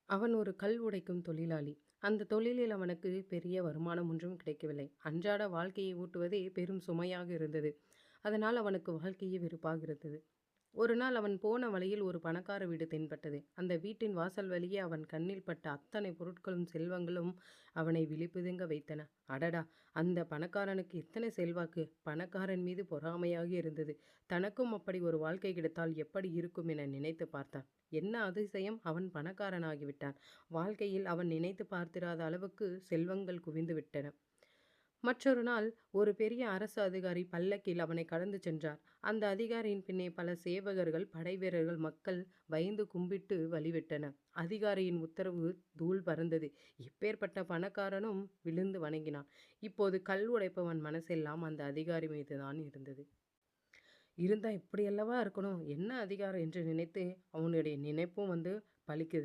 அவன் ஒரு கல் உடைக்கும் தொழிலாளி. அந்த தொழிலில் அவனுக்கு பெரிய வருமானம் ஒன்றும் கிடைக்கவில்லை. அன்றாட வாழ்க்கையை ஓட்டுவதே பெரும் சுமையாக இருந்தது. அதனால் அவனுக்கு வாழ்க்கையே வெறுப்பாக இருந்தது. ஒரு நாள் அவன் போன வழியில் ஒரு பணக்கார வீடு தென்பட்டது. அந்த வீட்டின் வாசல் வழியே அவன் கண்ணில் பட்ட அத்தனை பொருட்களும் செல்வங்களும் அவனை விழிப்புதுங்க வைத்தன. அடடா! அந்த பணக்காரனுக்கு எத்தனை செல்வாக்கு! பணக்காரன் மீது பொறாமையாக இருந்தது. தனக்கும் அப்படி ஒரு வாழ்க்கை கிடைத்தால் எப்படி இருக்கும் என நினைத்து பார்த்தான். என்ன அதிசயம்! அவன் பணக்காரனாகிவிட்டான். வாழ்க்கையில் அவன் நினைத்து பார்த்திராத அளவுக்கு செல்வங்கள் குவிந்து விட்டன. மற்றொரு நாள் ஒரு பெரிய அரசு அதிகாரி பல்லக்கில் அவனை கடந்து சென்றார். அந்த அதிகாரியின் பின்னே பல சேவகர்கள், படைவீரர்கள், மக்கள் பயந்து கும்பிட்டு வழிவிட்டனர். அதிகாரியின் உத்தரவு தூள் பறந்தது. எப்பேற்பட்ட பணக்காரனும் விழுந்து வணங்கினான். இப்போது கல் உடைப்பவன் மனசெல்லாம் அந்த அதிகாரி மீதுதான் இருந்தது. இருந்தா இப்படியல்லவா இருக்கணும், என்ன அதிகாரம் என்று நினைத்து அவனுடைய நினைப்பும் பலிக்குது.